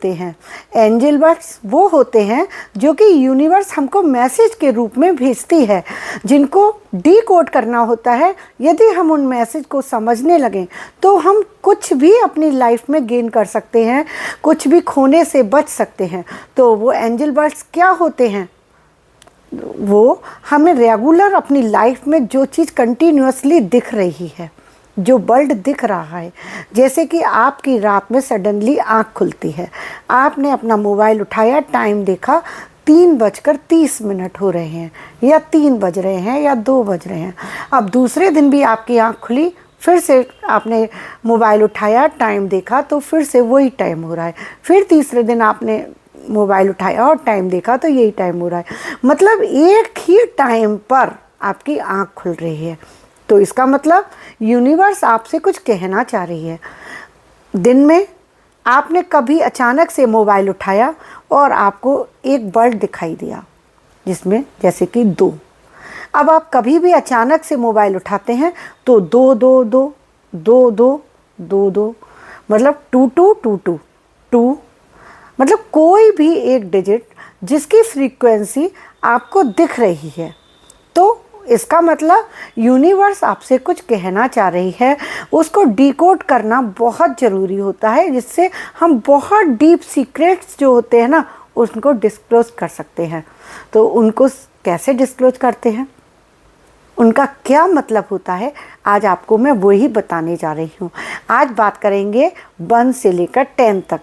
होते हैं? Angel birds वो होते हैं जो कि यूनिवर्स हमको मैसेज के रूप में भेजती है, जिनको डीकोड करना होता है। यदि हम उन मैसेज को समझने लगें तो हम कुछ भी अपनी लाइफ में गेन कर सकते हैं, कुछ भी खोने से बच सकते हैं। तो वो एंजल बर्ड्स क्या होते हैं? वो हमें रेगुलर अपनी लाइफ में जो चीज़ कंटिन्यूअसली दिख रही है, जो वर्ल्ड दिख रहा है, जैसे कि आपकी रात में सडनली आँख खुलती है, आपने अपना मोबाइल उठाया, टाइम देखा, 3:30 हो रहे हैं या 3 बज रहे हैं या 2 बज रहे हैं। अब दूसरे दिन भी आपकी आँख खुली, फिर से आपने मोबाइल उठाया, टाइम देखा, तो फिर से वही टाइम हो रहा है। फिर तीसरे दिन आपने मोबाइल उठाया और टाइम देखा तो यही टाइम हो रहा है। मतलब एक ही टाइम पर आपकी आँख खुल रही है। तो इसका मतलब यूनिवर्स आपसे कुछ कहना चाह रही है। दिन में आपने कभी अचानक से मोबाइल उठाया और आपको एक बर्ड दिखाई दिया, जिसमें जैसे कि 2। अब आप कभी भी अचानक से मोबाइल उठाते हैं तो 2 2 2 2 2 2 2, मतलब 2 2 2 2 2, मतलब कोई भी एक डिजिट जिसकी फ्रीक्वेंसी आपको दिख रही है। तो इसका मतलब यूनिवर्स आपसे कुछ कहना चाह रही है। उसको डिकोड करना बहुत ज़रूरी होता है, जिससे हम बहुत डीप सीक्रेट्स जो होते हैं ना, उनको डिस्क्लोज कर सकते हैं। तो उनको कैसे डिस्क्लोज करते हैं, उनका क्या मतलब होता है, आज आपको मैं वही बताने जा रही हूँ। आज बात करेंगे 1 से लेकर 10 तक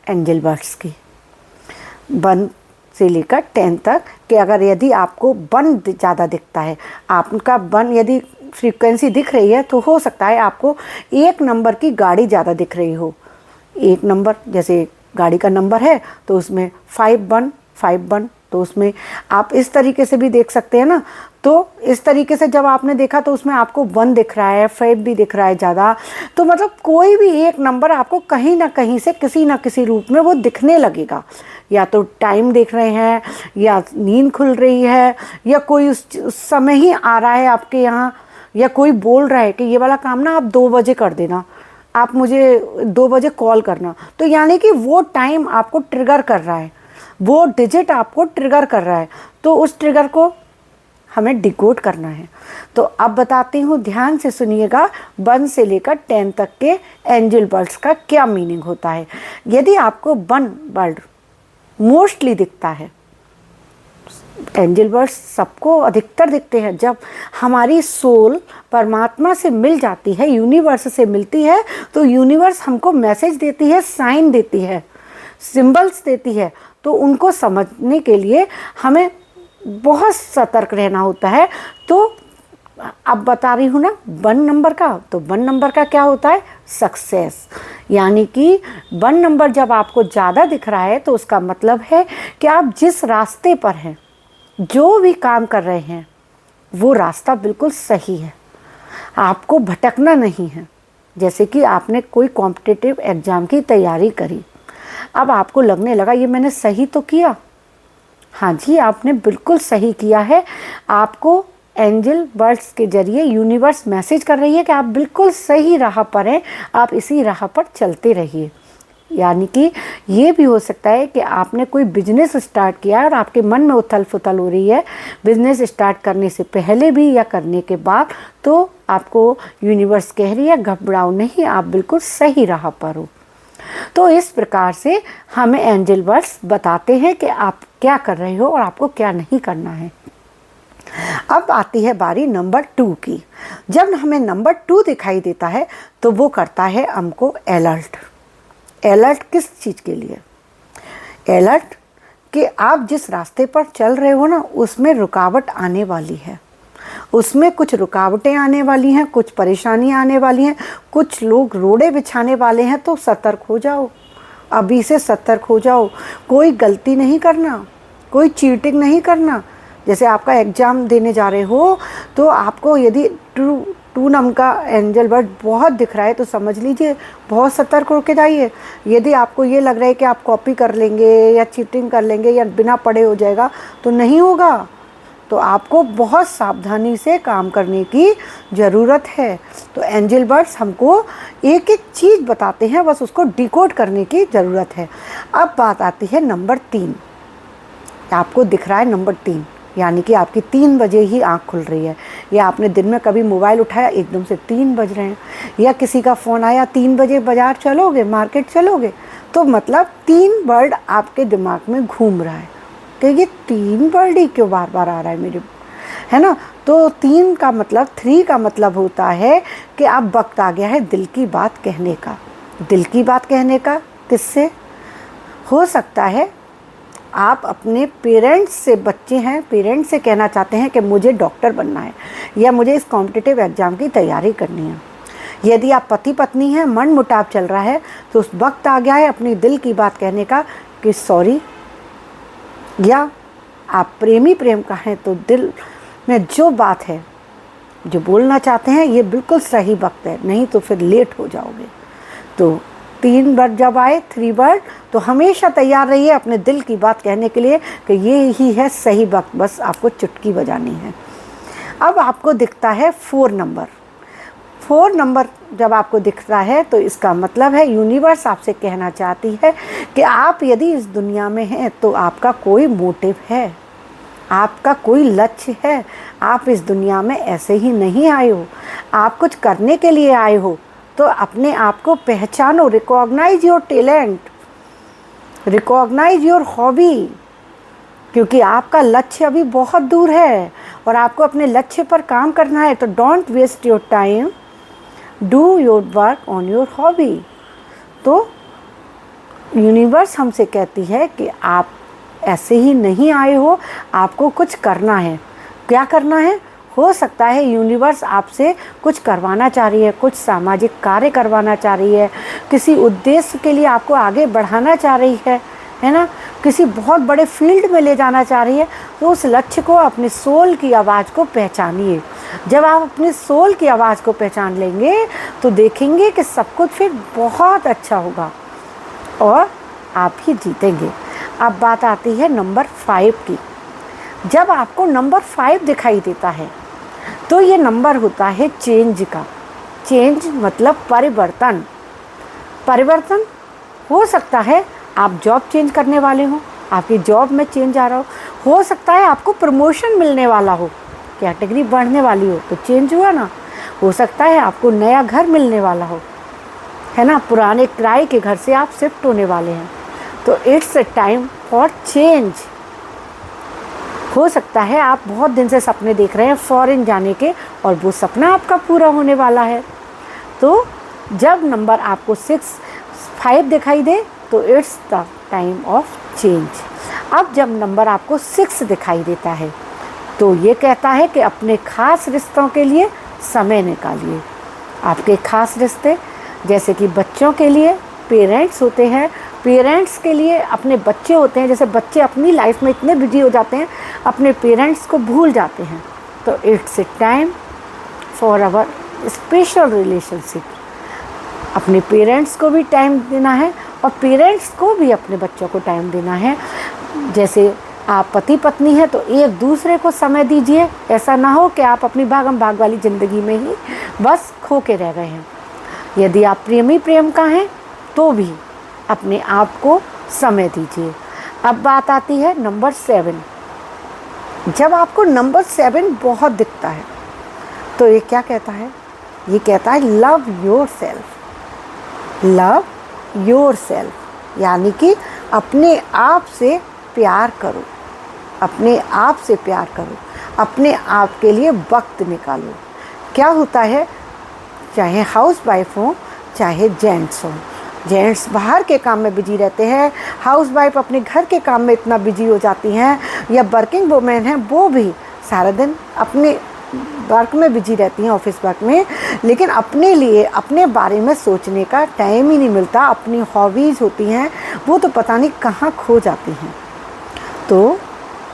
एंजल बर्ड्स की। 1 से लेकर 10 तक कि अगर यदि आपको 1 ज़्यादा दिखता है, आपका 1 यदि फ्रीक्वेंसी दिख रही है, तो हो सकता है आपको 1 नंबर की गाड़ी ज़्यादा दिख रही हो। 1 नंबर जैसे गाड़ी का नंबर है तो उसमें 5151, तो उसमें आप इस तरीके से भी देख सकते हैं ना। तो इस तरीके से जब आपने देखा तो उसमें आपको 1 दिख रहा है, 5 भी दिख रहा है ज़्यादा। तो मतलब कोई भी एक नंबर आपको कहीं ना कहीं से किसी ना किसी रूप में वो दिखने लगेगा। या तो टाइम देख रहे हैं, या नींद खुल रही है, या कोई उस समय ही आ रहा है आपके यहाँ, या कोई बोल रहा है कि ये वाला काम ना आप 2 बजे कर देना, आप मुझे 2 बजे कॉल करना। तो यानी कि वो टाइम आपको ट्रिगर कर रहा है, वो डिजिट आपको ट्रिगर कर रहा है। तो उस ट्रिगर को हमें डिकोड करना है। तो अब बताती हूँ, ध्यान से सुनिएगा, 1 से लेकर 10 तक के एंजल बर्ड्स का क्या मीनिंग होता है। यदि आपको 1 बर्ड मोस्टली दिखता है, एंजल बर्ड्स सबको अधिकतर दिखते हैं। जब हमारी सोल परमात्मा से मिल जाती है, यूनिवर्स से मिलती है, तो यूनिवर्स हमको मैसेज देती है, साइन देती है, सिंबल्स देती है। तो उनको समझने के लिए हमें बहुत सतर्क रहना होता है। तो अब बता रही हूँ ना 1 नंबर का, तो 1 नंबर का क्या होता है, सक्सेस। यानी कि 1 नंबर जब आपको ज़्यादा दिख रहा है तो उसका मतलब है कि आप जिस रास्ते पर हैं, जो भी काम कर रहे हैं, वो रास्ता बिल्कुल सही है, आपको भटकना नहीं है। जैसे कि आपने कोई कॉम्पिटिटिव एग्ज़ाम की तैयारी करी, अब आपको लगने लगा ये मैंने सही तो किया। हाँ जी, आपने बिल्कुल सही किया है। आपको एंजल बर्ड्स के जरिए यूनिवर्स मैसेज कर रही है कि आप बिल्कुल सही राह पर हैं, आप इसी राह पर चलते रहिए। यानी कि ये भी हो सकता है कि आपने कोई बिजनेस स्टार्ट किया है और आपके मन में उथल पुथल हो रही है, बिजनेस स्टार्ट करने से पहले भी या करने के बाद, तो आपको यूनिवर्स कह रही है घबराओ नहीं, आप बिल्कुल सही राह पर हो। तो इस प्रकार से हमें एंजल बर्ड्स बताते हैं कि आप क्या कर रहे हो और आपको क्या नहीं करना है। अब आती है बारी नंबर 2 की। जब हमें नंबर 2 दिखाई देता है तो वो करता है हमको अलर्ट। अलर्ट किस चीज़ के लिए? अलर्ट कि आप जिस रास्ते पर चल रहे हो ना, उसमें रुकावट आने वाली है, उसमें कुछ रुकावटें आने वाली हैं, कुछ परेशानियां आने वाली हैं, कुछ लोग रोड़े बिछाने वाले हैं। तो सतर्क हो जाओ, अभी से सतर्क हो जाओ। कोई गलती नहीं करना, कोई चीटिंग नहीं करना। जैसे आपका एग्ज़ाम देने जा रहे हो, तो आपको यदि 2 नंबर का एंजल बर्ड बहुत दिख रहा है तो समझ लीजिए बहुत सतर्क होकर जाइए। यदि आपको ये लग रहा है कि आप कॉपी कर लेंगे या चीटिंग कर लेंगे या बिना पढ़े हो जाएगा, तो नहीं होगा। तो आपको बहुत सावधानी से काम करने की ज़रूरत है। तो एंजल बर्ड्स हमको एक एक चीज़ बताते हैं, बस उसको डिकोड करने की ज़रूरत है। अब बात आती है नंबर 3। आपको दिख रहा है नंबर 3, यानी कि आपकी 3 बजे ही आँख खुल रही है, या आपने दिन में कभी मोबाइल उठाया एकदम से 3 बज रहे हैं, या किसी का फ़ोन आया 3 बजे बाज़ार चलोगे, मार्केट चलोगे, तो मतलब 3 वर्ड आपके दिमाग में घूम रहा है कि ये 3 वर्ड ही क्यों बार बार आ रहा है मेरे, है ना। तो 3 का मतलब 3 का मतलब होता है कि अब वक्त आ गया है दिल की बात कहने का। दिल की बात कहने का किससे हो सकता है? आप अपने पेरेंट्स से, बच्चे हैं, पेरेंट्स से कहना चाहते हैं कि मुझे डॉक्टर बनना है या मुझे इस कॉम्पिटिटिव एग्ज़ाम की तैयारी करनी है। यदि आप पति पत्नी हैं, मन मुटाव चल रहा है, तो उस वक्त आ गया है अपनी दिल की बात कहने का कि सॉरी। या आप प्रेमी प्रेम का हैं तो दिल में जो बात है, जो बोलना चाहते हैं, ये बिल्कुल सही वक्त है, नहीं तो फिर लेट हो जाओगे। तो 3 वर्ड जब आए, 3 वर्ड, तो हमेशा तैयार रहिए अपने दिल की बात कहने के लिए कि ये ही है सही वक्त, बस आपको चुटकी बजानी है। अब आपको दिखता है 4 नंबर। 4 नंबर जब आपको दिखता है तो इसका मतलब है यूनिवर्स आपसे कहना चाहती है कि आप यदि इस दुनिया में हैं तो आपका कोई मोटिव है, आपका कोई लक्ष्य है। आप इस दुनिया में ऐसे ही नहीं आए हो, आप कुछ करने के लिए आए हो। तो अपने आप को पहचानो, recognise your talent, recognise your hobby, क्योंकि आपका लक्ष्य अभी बहुत दूर है और आपको अपने लक्ष्य पर काम करना है। तो don't waste your time, do your work on your hobby. तो यूनिवर्स हमसे कहती है कि आप ऐसे ही नहीं आए हो, आपको कुछ करना है। क्या करना है? हो सकता है यूनिवर्स आपसे कुछ करवाना चाह रही है, कुछ सामाजिक कार्य करवाना चाह रही है, किसी उद्देश्य के लिए आपको आगे बढ़ाना चाह रही है ना, किसी बहुत बड़े फील्ड में ले जाना चाह रही है। तो उस लक्ष्य को, अपने सोल की आवाज़ को पहचानिए। जब आप अपने सोल की आवाज़ को पहचान लेंगे तो देखेंगे कि सब कुछ फिर बहुत अच्छा होगा और आप ही जीतेंगे। अब बात आती है नंबर 5 की। जब आपको नंबर 5 दिखाई देता है तो ये नंबर होता है चेंज का। चेंज मतलब परिवर्तन। परिवर्तन हो सकता है आप जॉब चेंज करने वाले हो, आपकी जॉब में चेंज आ रहा हो सकता है आपको प्रमोशन मिलने वाला हो, कैटेगरी बढ़ने वाली हो तो चेंज हुआ ना। हो सकता है आपको नया घर मिलने वाला हो, है ना, पुराने किराए के घर से आप शिफ्ट होने वाले हैं। तो it's a time for change. हो सकता है आप बहुत दिन से सपने देख रहे हैं फॉरेन जाने के और वो सपना आपका पूरा होने वाला है। तो जब नंबर आपको 5 दिखाई दे तो it's the time of change. अब जब नंबर आपको 6 दिखाई देता है तो ये कहता है कि अपने खास रिश्तों के लिए समय निकालिए। आपके खास रिश्ते, जैसे कि बच्चों के लिए पेरेंट्स होते हैं, पेरेंट्स के लिए अपने बच्चे होते हैं। जैसे बच्चे अपनी लाइफ में इतने बिजी हो जाते हैं, अपने पेरेंट्स को भूल जाते हैं। तो it's a time for our special relationship. अपने पेरेंट्स को भी टाइम देना है और पेरेंट्स को भी अपने बच्चों को टाइम देना है। जैसे आप पति पत्नी हैं तो एक दूसरे को समय दीजिए। ऐसा ना हो कि आप अपनी भागम भाग वाली ज़िंदगी में ही बस खो के रह गए हैं। यदि आप प्रेमी प्रेम का हैं तो भी अपने आप को समय दीजिए। अब बात आती है नंबर 7। जब आपको नंबर 7 बहुत दिखता है तो ये क्या कहता है? ये कहता है love your self. Love your self यानी कि अपने आप से प्यार करो, अपने आप से प्यार करो, अपने आप के लिए वक्त निकालो। क्या होता है, चाहे हाउस वाइफ हो चाहे जेंट्स हो, जेंट्स बाहर के काम में बिजी रहते हैं, हाउस वाइफ अपने घर के काम में इतना बिजी हो जाती हैं, या वर्किंग वुमेन हैं वो भी सारा दिन अपने वर्क में बिजी रहती हैं, ऑफिस वर्क में, लेकिन अपने लिए, अपने बारे में सोचने का टाइम ही नहीं मिलता। अपनी हॉबीज़ होती हैं वो तो पता नहीं कहाँ खो जाती हैं। तो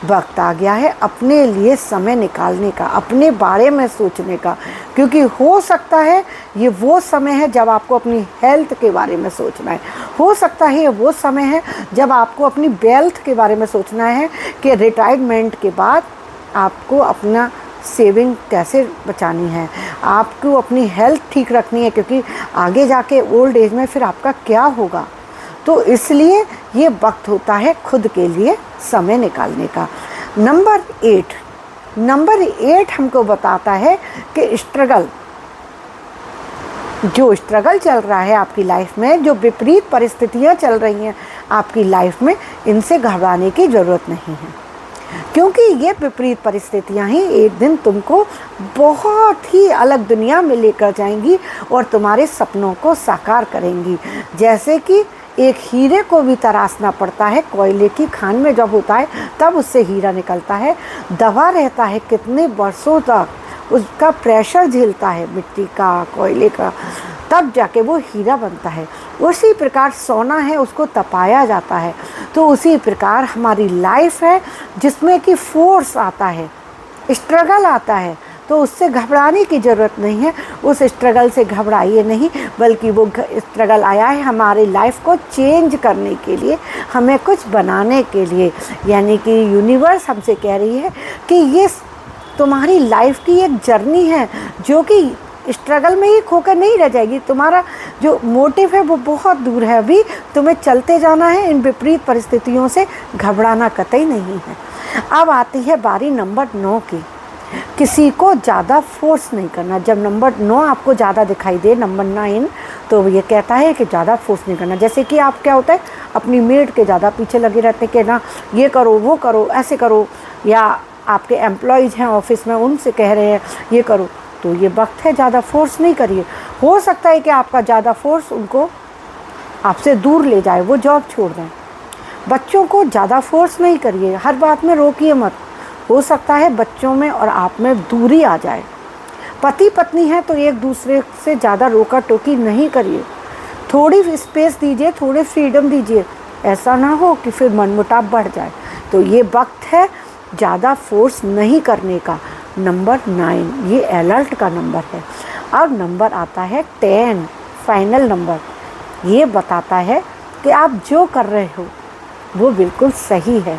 वक्त आ गया है अपने लिए समय निकालने का, अपने बारे में सोचने का, क्योंकि हो सकता है ये वो समय है जब आपको अपनी हेल्थ के बारे में सोचना है। हो सकता है ये वो समय है जब आपको अपनी वेल्थ के बारे में सोचना है कि रिटायरमेंट के बाद आपको अपना सेविंग कैसे बचानी है, आपको अपनी हेल्थ ठीक रखनी है, क्योंकि आगे जाके ओल्ड एज में फिर आपका क्या होगा। तो इसलिए ये वक्त होता है खुद के लिए समय निकालने का। नंबर 8 हमको बताता है कि जो स्ट्रगल चल रहा है आपकी लाइफ में, जो विपरीत परिस्थितियाँ चल रही हैं आपकी लाइफ में, इनसे घबराने की ज़रूरत नहीं है, क्योंकि ये विपरीत परिस्थितियाँ ही एक दिन तुमको बहुत ही अलग दुनिया में लेकर जाएंगी और तुम्हारे सपनों को साकार करेंगी। जैसे कि एक हीरे को भी तराशना पड़ता है, कोयले की खान में जब होता है तब उससे हीरा निकलता है, दबा रहता है कितने वर्षों तक, उसका प्रेशर झेलता है मिट्टी का, कोयले का, तब जाके वो हीरा बनता है। उसी प्रकार सोना है, उसको तपाया जाता है। तो उसी प्रकार हमारी लाइफ है जिसमें कि फोर्स आता है, स्ट्रगल आता है, तो उससे घबराने की ज़रूरत नहीं है। उस स्ट्रगल से घबराइए नहीं, बल्कि वो स्ट्रगल आया है हमारी लाइफ को चेंज करने के लिए, हमें कुछ बनाने के लिए। यानी कि यूनिवर्स हमसे कह रही है कि ये तुम्हारी लाइफ की एक जर्नी है जो कि स्ट्रगल में ही खोकर नहीं रह जाएगी। तुम्हारा जो मोटिव है वो बहुत दूर है, अभी तुम्हें चलते जाना है, इन विपरीत परिस्थितियों से घबराना कतई नहीं है। अब आती है बारी नंबर 9 की। किसी को ज़्यादा फोर्स नहीं करना। जब नंबर 9 आपको ज़्यादा दिखाई दे, नंबर 9, तो ये कहता है कि ज़्यादा फोर्स नहीं करना। जैसे कि आप क्या होता है अपनी मेड के ज़्यादा पीछे लगे रहते हैं कि ना ये करो, वो करो, ऐसे करो, या आपके एम्प्लॉयज़ हैं ऑफिस में उनसे कह रहे हैं ये करो, तो ये वक्त है ज़्यादा फोर्स नहीं करिए। हो सकता है कि आपका ज़्यादा फोर्स उनको आपसे दूर ले जाए, वो जॉब छोड़ दें। बच्चों को ज़्यादा फोर्स नहीं करिए, हर बात में रोकिए मत, हो सकता है बच्चों में और आप में दूरी आ जाए। पति पत्नी है तो एक दूसरे से ज़्यादा रोका टोकी नहीं करिए, थोड़ी स्पेस दीजिए, थोड़ी फ्रीडम दीजिए, ऐसा ना हो कि फिर मनमुटाव बढ़ जाए। तो ये वक्त है ज़्यादा फोर्स नहीं करने का। नंबर 9 ये अलर्ट का नंबर है। अब नंबर आता है 10, फाइनल नंबर। ये बताता है कि आप जो कर रहे हो वो बिल्कुल सही है,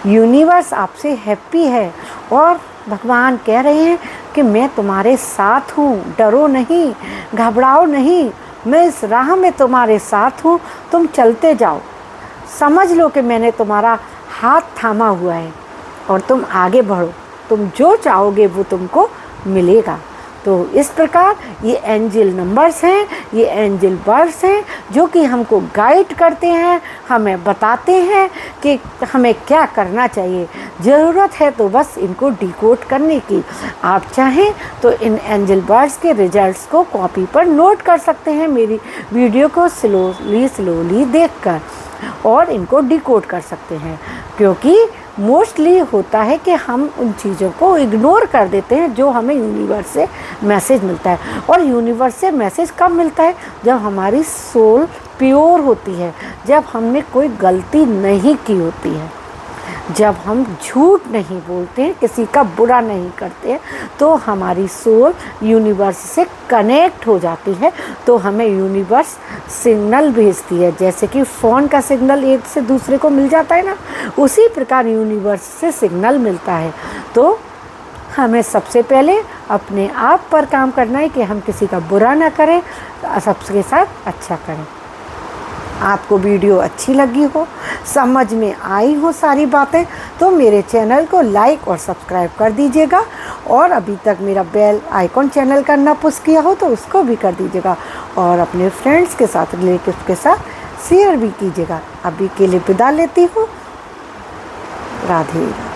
यूनिवर्स आपसे हैप्पी है और भगवान कह रहे हैं कि मैं तुम्हारे साथ हूँ, डरो नहीं, घबराओ नहीं, मैं इस राह में तुम्हारे साथ हूँ, तुम चलते जाओ, समझ लो कि मैंने तुम्हारा हाथ थामा हुआ है और तुम आगे बढ़ो, तुम जो चाहोगे वो तुमको मिलेगा। तो इस प्रकार ये एंजल नंबर्स हैं, ये एंजल वर्ड्स हैं जो कि हमको गाइड करते हैं, हमें बताते हैं कि हमें क्या करना चाहिए। ज़रूरत है तो बस इनको डिकोड करने की। आप चाहें तो इन एंजल वर्ड्स के रिजल्ट्स को कॉपी पर नोट कर सकते हैं, मेरी वीडियो को स्लोली देखकर, और इनको डिकोड कर सकते हैं। क्योंकि मोस्टली होता है कि हम उन चीज़ों को इग्नोर कर देते हैं जो हमें यूनिवर्स से मैसेज मिलता है। और यूनिवर्स से मैसेज कब मिलता है? जब हमारी सोल प्योर होती है, जब हमने कोई गलती नहीं की होती है, जब हम झूठ नहीं बोलते हैं, किसी का बुरा नहीं करते हैं, तो हमारी सोल यूनिवर्स से कनेक्ट हो जाती है। तो हमें यूनिवर्स सिग्नल भेजती है, जैसे कि फ़ोन का सिग्नल एक से दूसरे को मिल जाता है ना, उसी प्रकार यूनिवर्स से सिग्नल मिलता है। तो हमें सबसे पहले अपने आप पर काम करना है कि हम किसी का बुरा ना करें, सबके साथ अच्छा करें। आपको वीडियो अच्छी लगी हो, समझ में आई हो सारी बातें, तो मेरे चैनल को लाइक और सब्सक्राइब कर दीजिएगा। और अभी तक मेरा बेल आइकॉन चैनल का ना पुश किया हो तो उसको भी कर दीजिएगा, और अपने फ्रेंड्स के साथ, रिलेटिव्स के साथ शेयर भी कीजिएगा। अभी के लिए विदा लेती हूँ। राधे राधे।